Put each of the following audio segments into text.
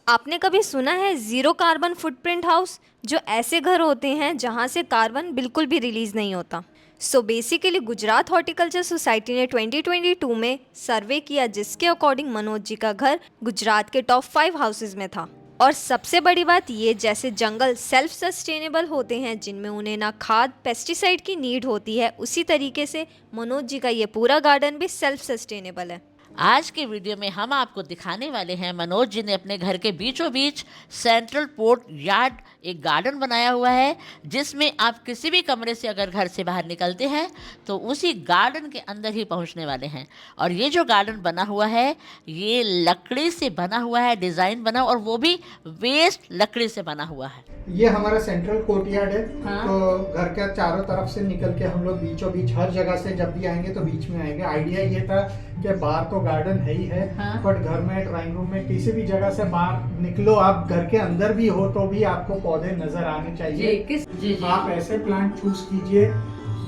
आपने कभी सुना है ज़ीरो कार्बन फुटप्रिंट हाउस? जो ऐसे घर होते हैं जहां से कार्बन बिल्कुल भी रिलीज़ नहीं होता। So basically Gujarat horticulture society ने 2022 में सर्वे किया, जिसके अकॉर्डिंग मनोज जी का घर गुजरात के टॉप 5 हाउसेज में था। और सबसे बड़ी बात ये, जैसे जंगल सेल्फ सस्टेनेबल होते हैं जिनमें उन्हें ना खाद पेस्टिसाइड की नीड होती है, उसी तरीके से मनोज जी का ये पूरा गार्डन भी सेल्फ सस्टेनेबल है। आज के वीडियो में हम आपको दिखाने वाले हैं मनोज जी ने अपने घर के बीचों बीच सेंट्रल पोर्ट यार्ड एक गार्डन बनाया हुआ है, जिसमें आप किसी भी कमरे से अगर घर से बाहर निकलते हैं तो उसी गार्डन के अंदर ही पहुंचने वाले हैं। और ये जो गार्डन बना हुआ है ये लकड़ी से बना हुआ है, डिज़ाइन बना, और वो भी वेस्ट लकड़ी से बना हुआ है। ये हमारा सेंट्रल कोर्टयार्ड है। हाँ। तो घर के चारों तरफ से निकल के हम लोग बीचों बीच हर जगह से जब भी आएंगे तो बीच में आएंगे। आइडिया ये था कि बाहर तो गार्डन है ही है, हाँ। बट घर में ड्राइंग रूम में किसी भी जगह से बाहर निकलो, आप घर के अंदर भी हो तो भी आपको पौधे नजर आने चाहिए। जी। आप ऐसे प्लांट चूज कीजिए,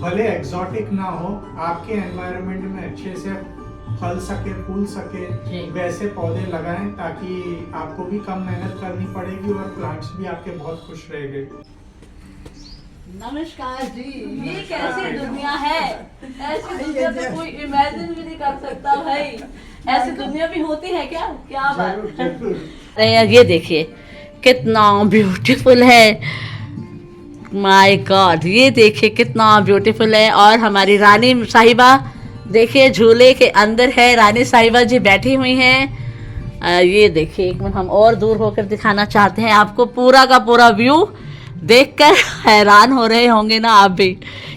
भले एक्सोटिक ना हो, आपके एनवायरनमेंट में अच्छे से फल सके, फूल सके, वैसे पौधे लगाएं ताकि आपको भी कम मेहनत करनी पड़ेगी और प्लांट्स भी आपके बहुत खुश रहेंगे। नमस्कार जी। ये कैसी दुनिया है? ऐसी दुनिया तो कोई इमेजिन भी नहीं कर सकता भाई। ऐसी दुनिया भी होती है क्या? क्या बात है। अरे यार ये देखिए कितना ब्यूटीफुल है, माय गॉड। ये देखिए कितना ब्यूटीफुल है। और हमारी रानी साहिबा देखिए झूले के अंदर है, रानी साहिबा जी बैठी हुई हैं। ये देखिए, एक मिनट हम और दूर होकर दिखाना चाहते हैं आपको। पूरा का पूरा व्यू देखकर हैरान हो रहे होंगे ना आप भी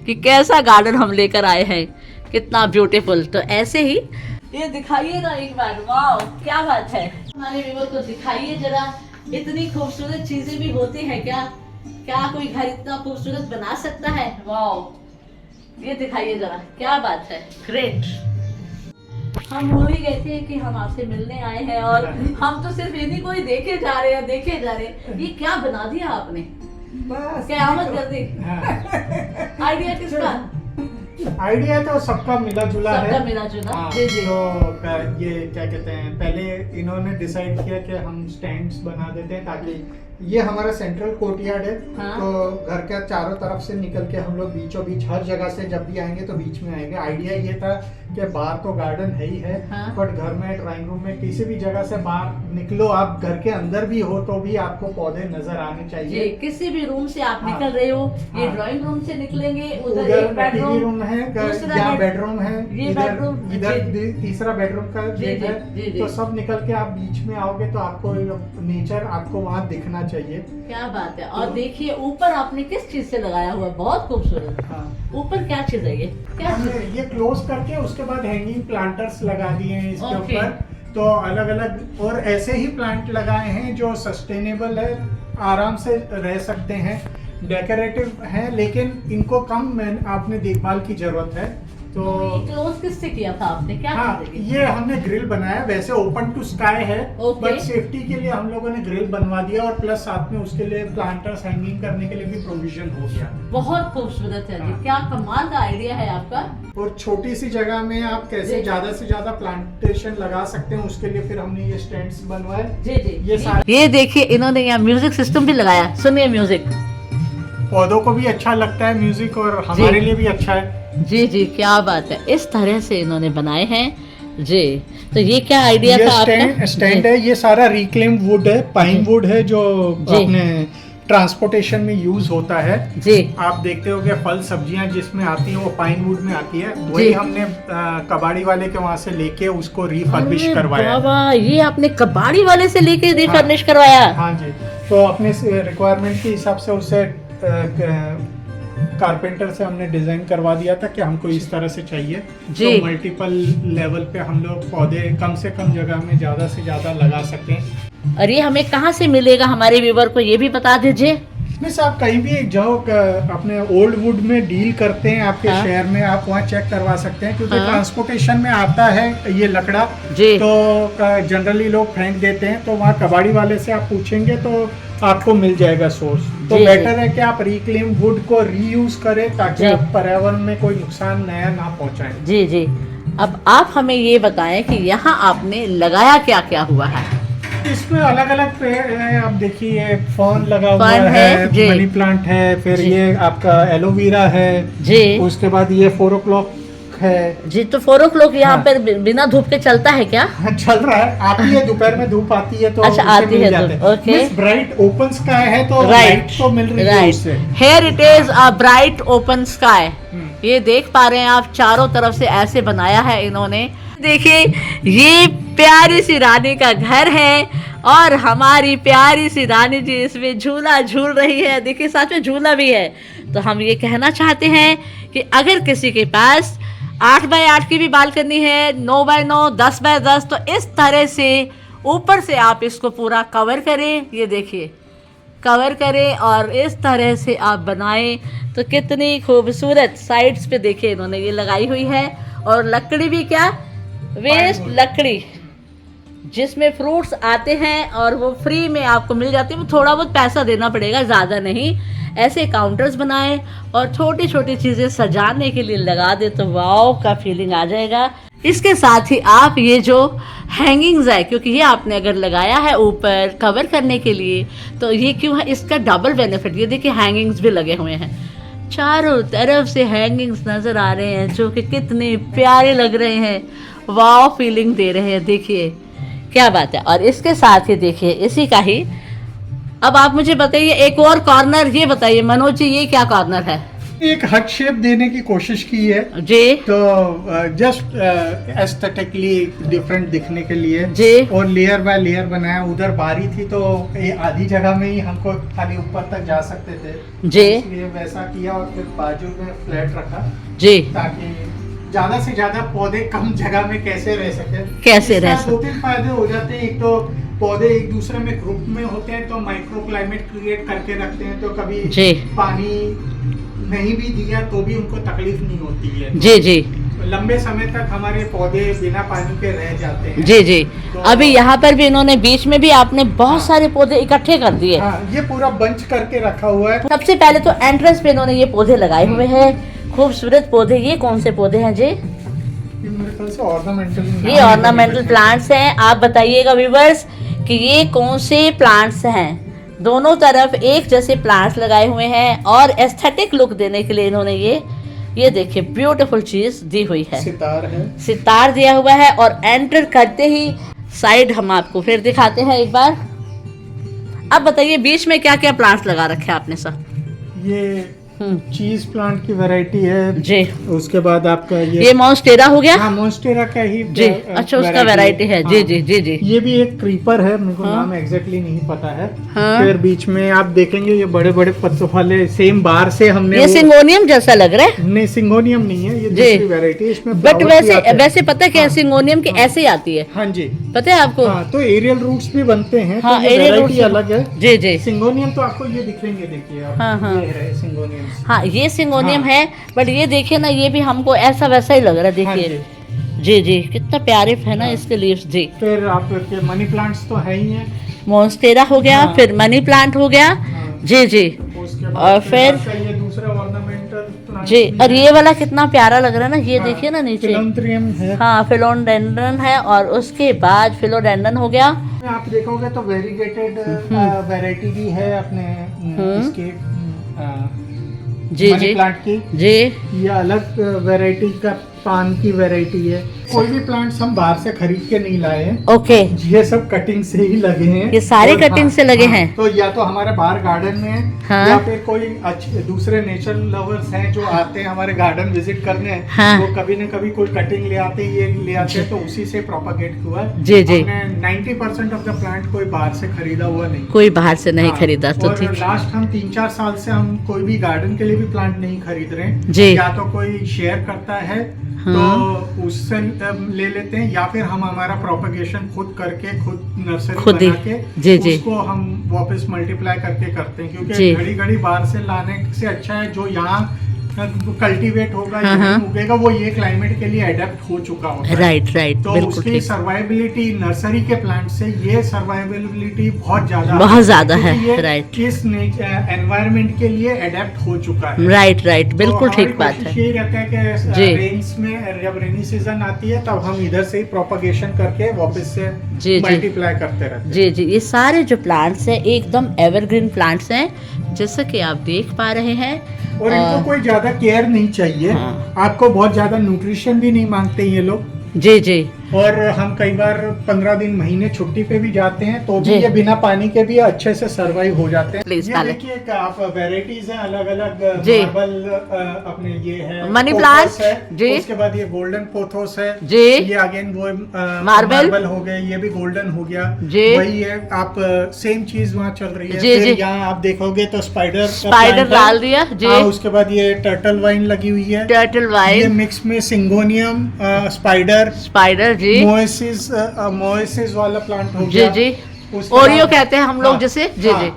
कि कैसा गार्डन हम लेकर आए हैं, कितना ब्यूटीफुल। तो ऐसे ही ये दिखाइए ना एक बार। वाह क्या बात है। हमारे व्यूअर को दिखाइए जरा, इतनी खूबसूरत चीजें भी होती है क्या? क्या कोई घर इतना खूबसूरत बना सकता है? वाह, ये दिखाइए जरा, क्या बात है। ग्रेट। हम भूल ही गए थे कि हम आपसे मिलने आए हैं और हम तो सिर्फ इन्हीं को ही देखे जा रहे हैं। ये क्या बना दिया आपने? बस कयामत कर दी। आइडिया किसका? आइडिया तो सबका मिला जुला है। सबका मिला जुला। हाँ, जी जी। तो ये क्या कहते हैं, पहले इन्होंने डिसाइड किया कि हम स्टैंड्स बना देते हैं ताकि ये हमारा सेंट्रल कोर्टयार्ड है। हाँ। तो घर के चारों तरफ से निकल के हम लोग बीचों बीच हर जगह से जब भी आएंगे तो बीच में आएंगे। आइडिया ये था कि बाहर तो गार्डन है ही है, हाँ। बट घर में ड्राइंग रूम में किसी भी जगह से बाहर निकलो, आप घर के अंदर भी हो तो भी आपको पौधे नजर आने चाहिए। किसी भी रूम से आप हाँ। निकल रहे हो, ये हाँ। ड्राइंग रूम से निकलेंगे, उधर उधर एक बेडरूम रूम है, दूसरा यहाँ बेडरूम है, ये बेडरूम, इधर जी। तीसरा बेडरूम का जी, गेट जी, है। जी, जी। तो सब निकल के आप बीच में आओगे तो आपको नेचर आपको वहाँ दिखना चाहिए। क्या बात है। और देखिए ऊपर आपने किस चीज से लगाया हुआ, बहुत खूबसूरत। हाँ। ऊपर क्या चीज है ये? क्या चीज हमने है? ये क्लोज करके उसके बाद हैंगिंग प्लांटर्स लगा दिए हैं इसके ओके। ऊपर। तो अलग अलग और ऐसे ही प्लांट लगाए हैं जो सस्टेनेबल है, आराम से रह सकते हैं, डेकोरेटिव है, लेकिन इनको कम आपने देखभाल की जरूरत है। तो क्लोज किससे किया था आपने? क्या हाँ, चीज़ है? ये हमने ग्रिल बनाया, वैसे ओपन टू स्काई है, ओके। बट सेफ्टी के लिए हम लोगों ने ग्रिल बनवा दिया और प्लस साथ में उसके लिए प्लांटर्स हैंगिंग करने के लिए भी प्रोविजन हो गया। बहुत खूबसूरत है जी। हाँ। क्या कमाल का आइडिया है आपका। और छोटी सी जगह में आप कैसे जी। ज्यादा से ज्यादा प्लांटेशन लगा सकते हैं, उसके लिए फिर हमने ये स्टैंड्स बनवाए। जी जी। ये सारे ये देखिए इन्होंने यहाँ म्यूजिक सिस्टम भी लगाया, सुनिए म्यूजिक। पौधों को भी अच्छा लगता है म्यूजिक और हमारे लिए भी अच्छा है। जी जी, क्या बात है। इस तरह से इन्होंने बनाए हैं जी। तो ये क्या आइडिया ये था आपका? स्टैंड है, ये सारा रिक्लेम वुड है, पाइन वुड है जो जी। अपने ट्रांसपोर्टेशन में यूज होता है। जी आप देखते होंगे फल सब्जियां जिसमें आती है वो पाइन वुड में आती है, वही हमने कबाड़ी वाले के वहां से लेके उसको रिफर्बिश अरे करवाया। बाबा, ये आपने कबाड़ी वाले से लेके रिफर्निश करवाया? हाँ जी। तो अपने रिक्वायरमेंट के हिसाब से उसे कारपेंटर से हमने डिजाइन करवा दिया था कि हमको इस तरह से चाहिए। जी। तो मल्टीपल लेवल पे हम लोग पौधे कम से कम जगह में ज्यादा से ज्यादा लगा सकें। और ये हमें कहाँ से मिलेगा, हमारे व्यूवर को ये भी बता दीजिए। मिस, आप कहीं भी जाओ अपने ओल्ड वुड में डील करते हैं आपके हाँ। शहर में, आप वहाँ चेक करवा सकते हैं क्योंकि हाँ। ट्रांसपोर्टेशन में आता है ये लकड़ा। जी। तो जनरली लोग फेंक देते हैं, तो वहाँ कबाड़ी वाले से आप पूछेंगे तो आपको मिल जाएगा सोर्स। तो जी, बेटर जी। है कि आप रिक्लेम वुड को रीयूज करें ताकि जी। आप पर्यावरण में कोई नुकसान नया ना पहुँचाएं। जी जी। अब आप हमें ये बताएं कि यहाँ आपने लगाया क्या क्या हुआ है। इसमें अलग अलग पेड़ है। अब देखिए फर्न लगा हुआ फर्न है, जी। है, मनी प्लांट है, फिर जी। ये आपका एलोवेरा है जी उसके बाद ये 4 o'clock है। जी। तो 4 o'clock यहाँ हाँ। पर बिना धूप के चलता है क्या? हाँ, चल रहा है। आती है दोपहर में, धूप आती है तो अच्छा, उससे आती मिल है जाते धूप, हैं। Okay. Means bright open sky है तो राइट लाइट तो मिल रही है उससे। Here it is a bright open sky. ये देख पा रहे हैं आप, चारों तरफ से ऐसे बनाया है इन्होंने। देखिए ये प्यारी सी रानी का घर है और हमारी प्यारी सी रानी जी इसमें झूला झूल रही है। देखिए साथ में झूला भी है। तो हम ये कहना चाहते हैं कि अगर किसी के पास 8x8 की भी बालकनी है, 9x9, 10x10, तो इस तरह से ऊपर से आप इसको पूरा कवर करें। ये देखिए कवर करें और इस तरह से आप बनाएं तो कितनी खूबसूरत। साइड्स पे देखिए इन्होंने ये लगाई हुई है और लकड़ी भी क्या, वेस्ट लकड़ी जिसमें फ्रूट्स आते हैं और वो फ्री में आपको मिल जाती है। वो थोड़ा बहुत पैसा देना पड़ेगा, ज़्यादा नहीं। ऐसे काउंटर्स बनाएं और छोटी छोटी चीज़ें सजाने के लिए लगा दे तो वाओ का फीलिंग आ जाएगा। इसके साथ ही आप ये जो हैंगिंग्स है, क्योंकि ये आपने अगर लगाया है ऊपर कवर करने के लिए तो ये क्यों है, इसका डबल बेनिफिट। ये देखिए हैंगिंग्स भी लगे हुए हैं, चारों तरफ से हैंगिंग्स नज़र आ रहे हैं जो कि कितने प्यारे लग रहे हैं, वाओ फीलिंग दे रहे हैं। देखिए क्या बात है। और इसके साथ ही देखिए इसी का ही, अब आप मुझे बताइए एक और कॉर्नर, ये बताइए मनोज जी ये क्या कॉर्नर है? एक हट शेप देने की कोशिश की है जी। तो जस्ट एस्थेटिकली डिफरेंट दिखने के लिए जी। और लेयर बाय लेयर बनाया। उधर बारी थी तो ये आधी जगह में ही हमको खाली ऊपर तक जा सकते थे जी। इसलिए वैसा किया और फिर बाजू में फ्लैट रखा जी, ताकि ज्यादा से ज्यादा पौधे कम जगह में कैसे रह सके। कैसे रह सके। 2-3 फायदे हो जाते हैं। एक तो पौधे एक दूसरे में ग्रुप में होते हैं तो माइक्रो क्लाइमेट क्रिएट करके रखते हैं तो कभी जी। पानी नहीं भी दिया तो भी उनको तकलीफ नहीं होती है। जी जी लंबे समय तक हमारे पौधे बिना पानी के रह जाते हैं। जी जी। तो अभी यहाँ पर भी इन्होंने बीच में भी आपने बहुत सारे पौधे इकट्ठे कर दिए। हाँ, ये पूरा बंच करके रखा हुआ है। सबसे पहले तो एंट्रेंस पे इन्होंने ये पौधे लगाए हुए हैं, खूबसूरत पौधे। ये कौन से पौधे हैं जी? ये मेरे ख्याल से ऑर्नामेंटल, ये ऑर्नामेंटल प्लांट्स हैं। आप बताइएगा व्यूवर्स कि ये कौन से प्लांट्स हैं। दोनों तरफ एक जैसे प्लांट्स लगाए हुए हैं और एस्थेटिक लुक देने के लिए इन्होंने ये देखिए ब्यूटीफुल चीज दी हुई है। सितार है, सितार दिया हुआ है और एंटर करते ही साइड हम आपको फिर दिखाते हैं एक बार। अब बताइए बीच में क्या क्या प्लांट्स लगा रखे हैं आपने सर? ये चीज प्लांट की वैरायटी है जी। उसके बाद आपका ये मॉन्स्टेरा हो गया। हाँ, मॉन्स्टेरा का ही जी। अच्छा उसका वैरायटी है। जी जी जी जी। ये भी एक क्रीपर है, मेरे को हाँ। नाम एग्जैक्टली नहीं पता है। हाँ। फिर बीच में आप देखेंगे ये बड़े बड़े पत्तों वाले सेम बार से हमने ये सिंगोनियम जैसा लग रहा है। नहीं, सिंगोनियम नहीं है, ये जी। दूसरी वैरायटी है। इसमें बट flowers भी आते हैं। वैसे पता है क्या है, हाँ। सिंगोनियम की ऐसे ही आती है, हाँ जी। पता है आपको? हाँ, तो एरियल रूट्स भी बनते हैं। हाँ, तो ये aerial variety roots अलग है। जी जी। सिंगोनियम तो आपको ये दिखेंगे, देखिए आप। हाँ, हाँ। ये है सिंगोनियम। हाँ ये सिंगोनियम हाँ। है, बट ये देखिए ना ये भी हमको ऐसा वैसा ही लग रहा है। हाँ देखिए जी। जी जी कितना प्यारे है ना हाँ। इसके लीव्स। जी। फिर आपके मनी प्लांट्स तो है ही है। मॉन्स्टेरा हो गया, हाँ। फिर मनी प्लांट हो गया। हाँ। जी जी। उसके बाद और फिर आपका ये दूसरा ऑर्नामेंटल प्लांट जी। भी और है। ये वाला कितना प्यारा लग रहा है ना, ये हाँ, देखिए ना नीचे। फिलोंथ्रियम है। हाँ फिलोडेंड्रन है और उसके बाद फिलोडेंड्रन हो गया। आप देखोगे तो वेरीगेटेड वैरायटी भी है अपने इसके जी मनी जी प्लांट की। जी। ये अलग वैरायटी का पान की वैरायटी है। कोई भी प्लांट्स हम बाहर से खरीद के नहीं लाए हैं, ओके। ये सब कटिंग से ही लगे हैं। ये सारे और कटिंग से लगे हैं? तो या तो हमारे बाहर गार्डन में है, हाँ। या फिर कोई अच्छे दूसरे नेचर लवर्स हैं जो आते हैं हमारे गार्डन विजिट करने। हाँ। वो कभी न कभी कोई कटिंग ले आते हैं, ये ले आते हैं, तो उसी से प्रोपागेट हुआ है। जी जी। 90% ऑफ द प्लांट कोई बाहर से खरीदा हुआ नहीं। कोई बाहर से नहीं हाँ, खरीदा तो और ठीक। लास्ट हम 3-4 साल से हम कोई भी गार्डन के लिए भी प्लांट नहीं खरीद रहे हैं। जी। या तो कोई शेयर करता है हाँ। तो उससे ले लेते हैं, या फिर हम हमारा प्रोपगेशन खुद करके खुद नर्सरी खुद ही। बना के जी, जी। उसको हम वापस मल्टीप्लाई करके करते हैं। जी। क्योंकि घड़ी घड़ी बाहर से लाने से अच्छा है जो यहाँ कल्टीवेट होगा या नहीं उगेगा, वो ये क्लाइमेट के लिए अडेप्ट हो चुका होता है। राइट राइट, तो बिल्कुल उसकी ठीक, सर्वाइबिलिटी नर्सरी के प्लांट से ये सर्वाइबिलिटी बहुत ज्यादा है। ये राइट, इस एनवायरनमेंट के लिए अडेप्ट हो चुका है। राइट राइट, बिल्कुल तो ठीक बात है। यही रहता है कि रेन्स में जब रेनी सीजन आती है तब हम इधर से ही प्रोपगेशन करके वापस से जी मल्टीप्लाई करते रहते हैं। जी जी, ये सारे जो प्लांट्स हैं एकदम एवरग्रीन प्लांट्स हैं, जैसा कि आप देख पा रहे हैं। और इनको कोई ज्यादा केयर नहीं चाहिए। हाँ। आपको बहुत ज्यादा न्यूट्रिशन भी नहीं मांगते ये लोग। जी जी, और हम कई बार 15 दिन महीने छुट्टी पे भी जाते हैं तो भी जी। ये बिना पानी के भी अच्छे से सरवाइव हो जाते हैं। Please, ये डालें। देखिए कि आप वेराइटीज हैं अलग अलग। जी। मार्बल अपने ये है मनी पोथोस प्लांट, है। जी। उसके बाद ये गोल्डन पोथोस है जी। ये अगेन वो मार्बल हो गए, ये भी गोल्डन हो गया। जी। वही है, आप सेम चीज वहाँ चल रही है। जी, फिर जी। यहाँ आप देखोगे तो स्पाइडर डाल दिया जी। उसके बाद ये टर्टल वाइन लगी हुई है। टर्टल ये वाइन, मिक्स में सिंगोनियम स्पाइडर जी मोएसिस वाला प्लांट हो जी गया। जी, उसके ओरियो बाद- कहते हैं हम लोग हाँ, जैसे। जी हाँ, जी,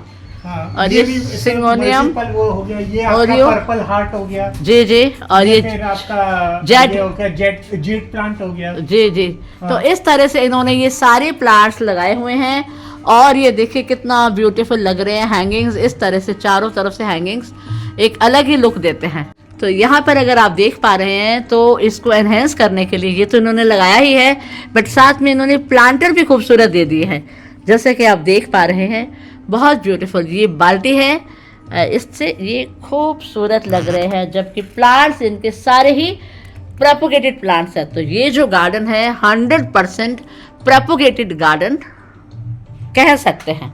हाँ, और ये ये भी सिंगोनियम, multiple वो हो गया। ये ओरियो, आपका पर्पल हार्ट हो गया। जी जी, और ये फिर आपका जेट- ये हो गया जेट प्लांट हो गया। जी जी। हाँ। तो इस तरह से इन्होंने ये सारे प्लांट्स लगाए हुए हैं और ये देखिए कितना ब्यूटीफुल लग रहे हैं। हैंगिंग्स इस तरह से चारों तरफ से हैंगिंग्स एक अलग ही लुक देते हैं। तो यहाँ पर अगर आप देख पा रहे हैं तो इसको एनहेंस करने के लिए ये तो इन्होंने लगाया ही है, बट साथ में इन्होंने प्लांटर भी खूबसूरत दे दिए हैं, जैसे कि आप देख पा रहे हैं। बहुत ब्यूटीफुल ये बाल्टी है, इससे ये खूबसूरत लग रहे हैं, जबकि प्लांट्स इनके सारे ही प्रोपोगेटेड प्लांट्स हैं। तो ये जो गार्डन है 100% प्रोपोगेटेड गार्डन कह सकते हैं।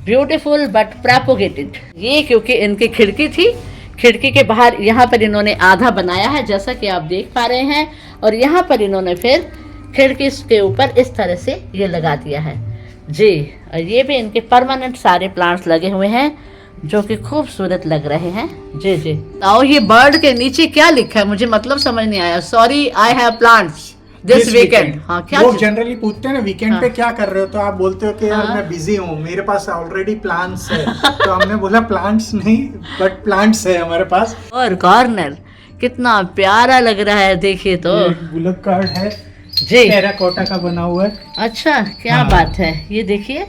Beautiful but propagated. ये क्योंकि इनकी खिड़की थी, खिड़की के बाहर यहाँ पर इन्होंने आधा बनाया है जैसा कि आप देख पा रहे हैं, और यहाँ पर इन्होंने फिर खिड़की के ऊपर इस तरह से ये लगा दिया है जी। और ये भी इनके परमानेंट सारे प्लांट्स लगे हुए हैं जो कि खूबसूरत लग रहे हैं। जी जी। और ये बर्ड के नीचे क्या लिखा है मुझे मतलब समझ नहीं आया। Sorry I have plants this weekend. हाँ, क्या लोग जनरली पूछते हैं ना वीकेंड हाँ। पे क्या कर रहे हो, तो आप बोलते हो कि यार हाँ। मैं बिजी हूँ, मेरे पास ऑलरेडी प्लांट्स है। तो हमने बोला प्लांट्स नहीं बट प्लांट्स है हमारे पास। और कॉर्नर कितना प्यारा लग रहा है, देखिए तो। गुलाब कार्ड है जी, टेराकोटा का बना हुआ है। अच्छा क्या हाँ। बात है, ये देखिए।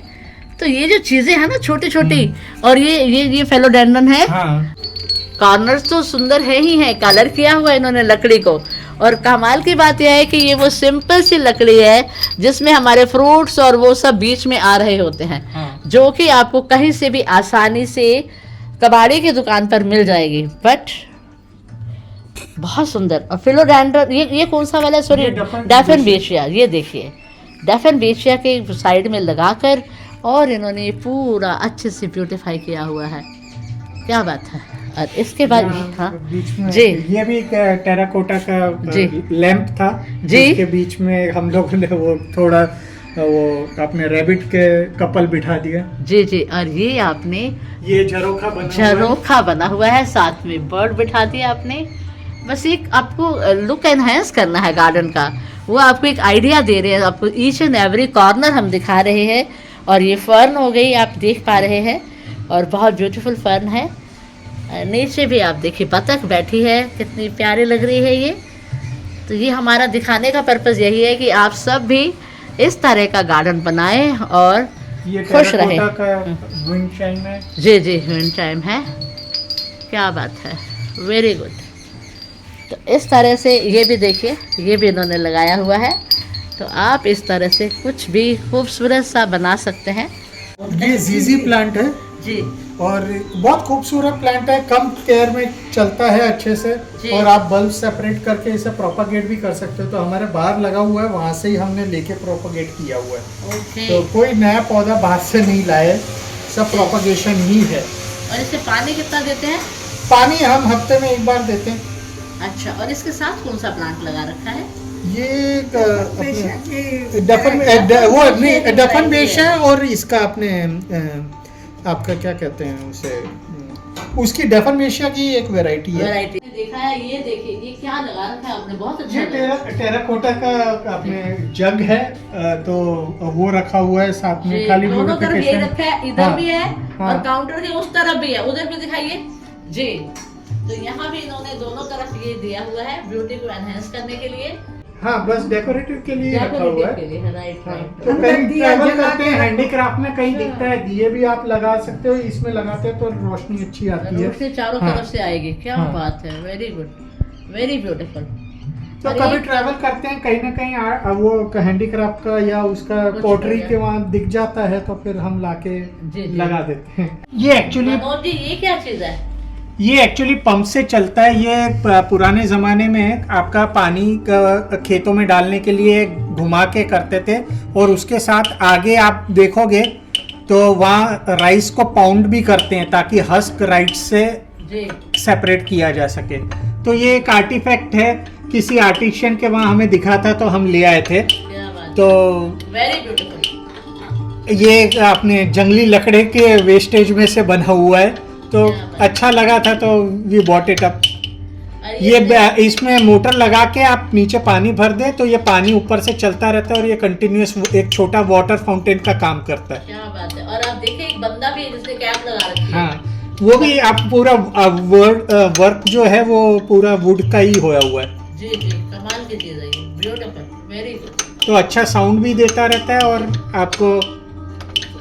तो ये जो चीजें हैं ना छोटी छोटी, और ये फेलोडेंड्रन है। हाँ। कॉर्नर्स तो सुंदर है ही है, कलर किया हुआ है इन्होंने लकड़ी को। और कमाल की बात यह है कि ये वो सिंपल सी लकड़ी है जिसमें हमारे फ्रूट्स और वो सब बीच में आ रहे होते हैं। हाँ। जो कि आपको कहीं से भी आसानी से कबाड़ी की दुकान पर मिल जाएगी। बट बहुत सुंदर। और फिलोडेंड्रन ये कौन सा वाला है, सॉरी, ये डफन डैफनबेशिया। ये देखिए डैफनबेशिया के साइड में लगाकर और इन्होंने पूरा अच्छे से ब्यूटीफाई किया हुआ है। क्या बात है। और इसके बाद हाँ बीच में जी। ये भी एक टेराकोटा का जी। लैंप था जी। जिसके बीच में हम लोगों ने वो थोड़ा वो अपने रैबिट के कपल बिठा दिया। जी जी। और ये आपने ये झरोखा बना हुआ है। झरोखा बना हुआ है, साथ में बर्ड बिठा दिया आपने। बस एक आपको लुक एनहेंस करना है गार्डन का, वो आपको एक आइडिया दे रहे हैं। आपको ईच एंड एवरी कॉर्नर हम दिखा रहे हैं। और ये फर्न हो गई, आप देख पा रहे हैं, और बहुत ब्यूटीफुल फर्न है। नीचे भी आप देखिए बतख बैठी है, कितनी प्यारी लग रही है ये। तो ये हमारा दिखाने का पर्पज़ यही है कि आप सब भी इस तरह का गार्डन बनाएं और ये खुश रहे। टेराकोटा का विंड चाइम है। जी जी, विंड टाइम है। क्या बात है, वेरी गुड। तो इस तरह से ये भी देखिए, ये भी इन्होंने लगाया हुआ है। तो आप इस तरह से कुछ भी खूबसूरत सा बना सकते हैं। ये जीजी प्लांट है जी और बहुत खूबसूरत प्लांट है, कम केयर में चलता है अच्छे से। जी। और आप बल्ब सेपरेट करके इसे प्रोपागेट भी कर सकते हो। तो हमारे बाहर लगा हुआ है, वहाँ से ही हमने लेके प्रोपागेट किया हुआ है। ओके। तो कोई नया पौधा बाहर से नहीं लाए, सब प्रोपागेशन ही है। और इसे पानी कितना देते हैं? पानी हम हफ्ते में एक बार देते हैं। अच्छा, और इसके साथ कौन सा प्लांट लगा रखा है? ये डफन बेश है और इसका अपने आपका क्या कहते हैं उसे, उसकी डेफनमेशिया की एक वैरायटी है। वैरायटी देखा है। ये देखिए ये क्या लगा रखा है आपने, बहुत अच्छा ये लगा। टेराकोटा का अपने जग है, तो वो रखा हुआ है साथ में। खाली दोनों तरफ ये beautification- रखा है, इधर हाँ, भी है हाँ। और काउंटर के उस तरफ भी है, उधर भी दिखाइए जी। तो यहाँ भी इन्होंने दोनों तरफ ये दिया हुआ है ब्यूटी को एनहेंस करने के लिए, हाँ, बस डेकोरेटिव के लिए रखा हुआ है। के लिए, राइट हाँ, राइट। तो कहीं ट्रैवल करते हैं हैंडीक्राफ्ट में कहीं दिखता है दिए भी आप लगा सकते हो, इसमें लगाते हैं तो रोशनी अच्छी आती है। रोड से चारों हाँ। तरफ से आएगी, क्या हाँ। बात है, वेरी गुड, वेरी ब्यूटीफुल। तो कभी ट्रैवल करते हैं कहीं ना कहीं वो हैंडीक्राफ्ट का या उसका कुछ पोट्री बढ़िया। के वहाँ दिख जाता है तो फिर हम लाके जी, जी। लगा देते हैं। ये एक्चुअली मनोज जी ये क्या चीज है? ये एक्चुअली पंप से चलता है। ये पुराने ज़माने में आपका पानी खेतों में डालने के लिए घुमा के करते थे, और उसके साथ आगे आप देखोगे तो वहाँ राइस को पाउंड भी करते हैं ताकि हस्क राइस से जी सेपरेट किया जा सके। तो ये एक आर्टिफैक्ट है, किसी आर्टिशियन के वहाँ हमें दिखा था तो हम ले आए थे। क्या बात, तो वेरी ब्यूटीफुल। ये अपने जंगली लकड़े के वेस्टेज में से बना हुआ है, तो अच्छा लगा था तो वी बॉट इट अप। ये इसमें मोटर लगा के आप नीचे पानी भर दे तो ये पानी ऊपर से चलता रहता है और ये कंटिन्यूअस एक छोटा वाटर फाउंटेन का काम करता है। क्या बात है। और आप देखिए एक बंदा भी है जिसने कैप लगा रखी है। हाँ, वो भी आप पूरा वर्क जो है वो पूरा वुड का ही होया हुआ है। जी जी, कमाल की चीज है ये, ब्यूटीफुल, वेरी गुड। तो अच्छा साउंड भी देता रहता है और आपको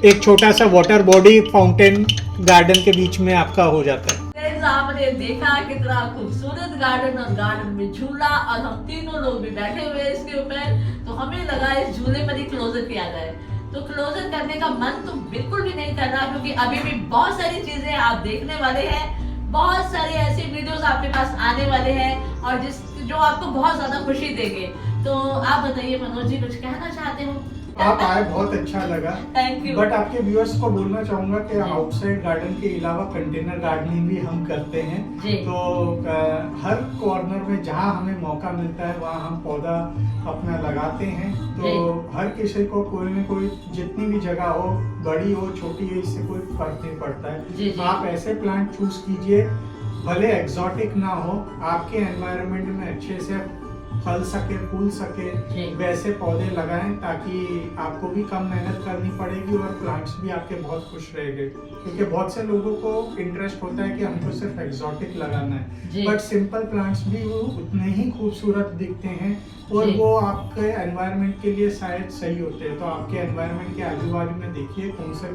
एक छोटा सा वाटर बॉडी फाउंटेन गार्डन के बीच में आपका हो जाता है। Friends, आपने देखा कितना खूबसूरत गार्डन, और गार्डन में झूला, और हम तीनों लोग भी बैठे हुए हैं इसके ऊपर। तो हमें लगा इस झूले पर ही क्लोजर किया जाए, तो क्लोजर करने का मन तो बिल्कुल भी नहीं कर रहा, क्योंकि अभी भी बहुत सारी चीजें आप देखने वाले हैं, बहुत सारे ऐसे वीडियोस आपके पास आने वाले हैं और जो आपको बहुत ज्यादा खुशी देंगे। तो आप बताइए मनोज जी, कुछ कहना चाहते हो? आप आए, बहुत अच्छा लगा। Thank you. बट आपके व्यूअर्स को बोलना चाहूंगा कि आउटसाइड गार्डन के अलावा कंटेनर गार्डनिंग भी हम करते हैं। जी। तो हर कॉर्नर में जहां हमें मौका मिलता है वहां हम पौधा अपना लगाते हैं। तो हर किसी को कोई न कोई, जितनी भी जगह हो, बड़ी हो छोटी हो, इससे कोई फर्क नहीं पड़ता जी, है। जी। आप ऐसे प्लांट चूज कीजिए, भले एग्जॉटिक ना हो, आपके एनवायरनमेंट में अच्छे से फल सके, फूल सके, जी। वैसे पौधे लगाएं ताकि आपको भी कम मेहनत करनी पड़ेगी और प्लांट्स भी आपके बहुत खुश रहेंगे। क्योंकि बहुत से लोगों को इंटरेस्ट होता है कि हमको सिर्फ एग्जॉटिक लगाना जी। है, बट सिंपल प्लांट्स भी वो उतने ही खूबसूरत दिखते हैं और जी। वो आपके एनवायरनमेंट के लिए शायद सही होते हैं। तो आपके एनवायरनमेंट के आजू बाजू में देखिए कौन से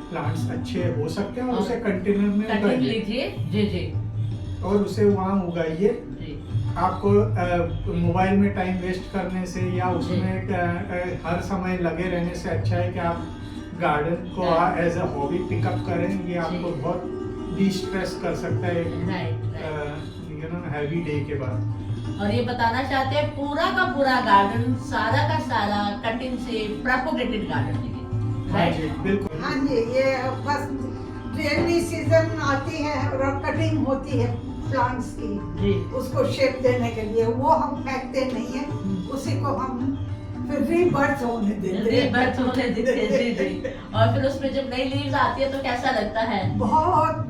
प्लांट्स अच्छे हो सकते हैं और उसे कंटेनर में कटिंग उगाइए लीजिए। जी जी और उसे वहाँ उगाइए। जी। आपको मोबाइल में टाइम वेस्ट करने से या उसमें हर समय लगे रहने से अच्छा है कि आप गार्डन को एज अ हॉबी पिकअप करें। ये आपको जी। बहुत डी स्ट्रेस कर सकता है राइट हैवी डे के बाद। और ये बताना चाहते हैं पूरा का पूरा गार्डन, सारा का सारा कटिंग से प्रोपोगेटेड गार्डन है। हाँ जी, बिल्कुल। हाँ जी, ये बस रेनी सीजन आती है और कटिंग होती है प्लांट्स की, जी। उसको शेप देने के लिए, वो हम फेंकते नहीं है, उसी को हम फिर रीबर्थ होने देते हैं। रीबर्थ होने देते हैं, जी जी। और फिर उसमें जब नई लीव्स आती है तो कैसा लगता है? बहुत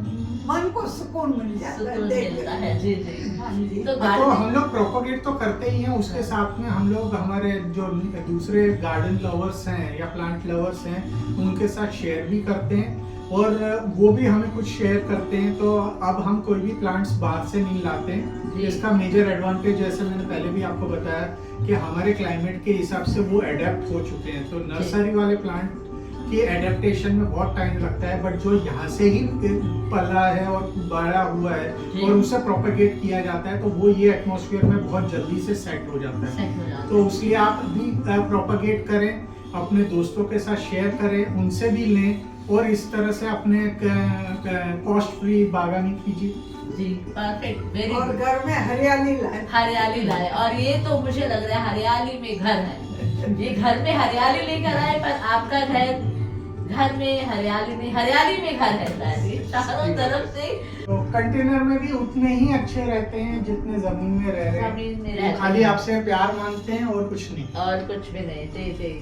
मन को सुकून मिल जाता है, सुकून देख मिलता के। है, जी जी। हाँ जी। तो तो गार्डन हम लोग प्रोपोगेट तो करते ही हैं, उसके साथ में हम लोग हमारे जो दूसरे गार्डन लवर्स हैं या प्लांट लवर्स हैं उनके साथ शेयर भी करते हैं और वो भी हमें कुछ शेयर करते हैं। तो अब हम कोई भी प्लांट्स बाहर से नहीं लाते हैं। इसका मेजर एडवांटेज, जैसे मैंने पहले भी आपको बताया, कि हमारे क्लाइमेट के हिसाब से वो अडेप्ट हो चुके हैं। तो नर्सरी वाले प्लांट की एडेप्टेशन में बहुत टाइम लगता है, बट जो यहाँ से ही पला है और बड़ा हुआ है और उसे प्रोपेगेट किया जाता है तो वो ये एटमॉस्फेयर में बहुत जल्दी से सेट हो जाता है। तो इसलिए आप भी प्रोपेगेट करें, अपने दोस्तों के साथ शेयर करें, उनसे भी लें और इस तरह से अपने कॉस्ट फ्री बागानी कीजिए। जी, परफेक्ट, वेरी और गुड। घर में हरियाली लाए। हरियाली लाए, और ये तो मुझे लग रहा है हरियाली में घर है। ये घर में हरियाली लेकर आए, पर आपका घर में हरियाली नहीं, हरियाली में घर है शायद। ये चारों तरफ से तो कंटेनर में भी उतने ही अच्छे रहते हैं जितने जमीन में रह रहे जमीन में हैं। रहते वो खाली हैं। आपसे प्यार मांगते हैं और कुछ नहीं। और कुछ भी नहीं। जी जी।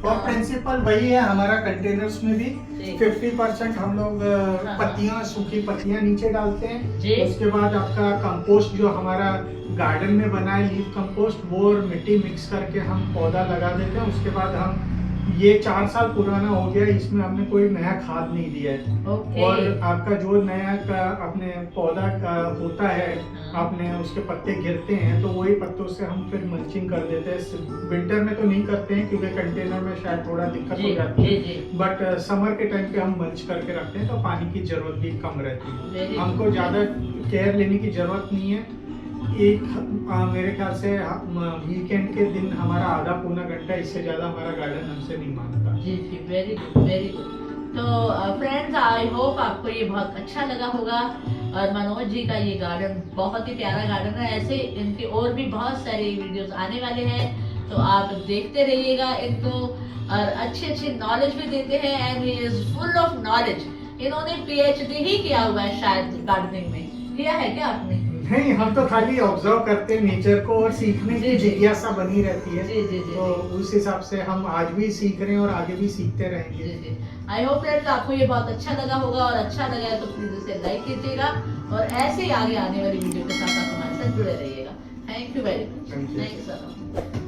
और प्रिंसिपल वही है हमारा। कंटेनर्स में भी जी। 50% हम लोग हाँ। पत्तियां, सूखी पत्तियां नीचे डालते हैं। जी। उसके बाद आपका कंपोस्ट जो हमारा गार्डन में बना है, लीफ कंपोस्ट, वो और मिट्टी मिक्स करके हम पौधा लगा देते हैं। उसके बाद हम ये 4 साल पुराना हो गया, इसमें हमने कोई नया खाद नहीं दिया है। ओके। और आपका जो नया का अपने पौधा का होता है, हाँ। अपने उसके पत्ते गिरते हैं तो वही पत्तों से हम फिर मल्चिंग कर देते हैं। विंटर में तो नहीं करते हैं क्योंकि कंटेनर में शायद थोड़ा दिक्कत हो जाती जी है, जी। बट समर के टाइम पे हम मल्च करके रखते हैं तो पानी की जरूरत भी कम रहती है। Very हमको good. ज़्यादा केयर लेने की जरूरत नहीं है। मेरे ख्याल से वीकेंड के दिन हमारा आधा पौना घंटा, इससे ज़्यादा हमारा गार्डन हमसे नहीं मांगता। जी जी, वेरी गुड वेरी गुड। तो फ्रेंड्स, आई होप आपको ये बहुत अच्छा लगा होगा। और मनोज जी का ये गार्डन बहुत ही प्यारा गार्डन है। ऐसे इनके और भी बहुत सारे वीडियोस आने वाले हैं, तो आप देखते रहिएगा इनको। और अच्छी अच्छी नॉलेज भी देते हैं, and he is full of knowledge. इन्होंने पीएचडी ही किया हुआ है शायद गार्डनिंग में। किया है क्या आपने? नहीं, हम तो खाली ऑब्जर्व करते हैं नेचर को और सीखने की जी, जी। जिज्ञासा बनी रहती है। जी, जी, जी, तो उस हिसाब से हम आज भी सीख रहे हैं और आगे भी सीखते रहेंगे। जी जी। आई होप फ्रेंड्स आपको ये बहुत अच्छा लगा होगा, और अच्छा लगा है तो प्लीज इसे लाइक कीजिएगा, और ऐसे ही आगे आने वाली वीडियो के साथ आप हमारे साथ जुड़े रहिएगा। Thank you very much. Thank you. Thank you sir.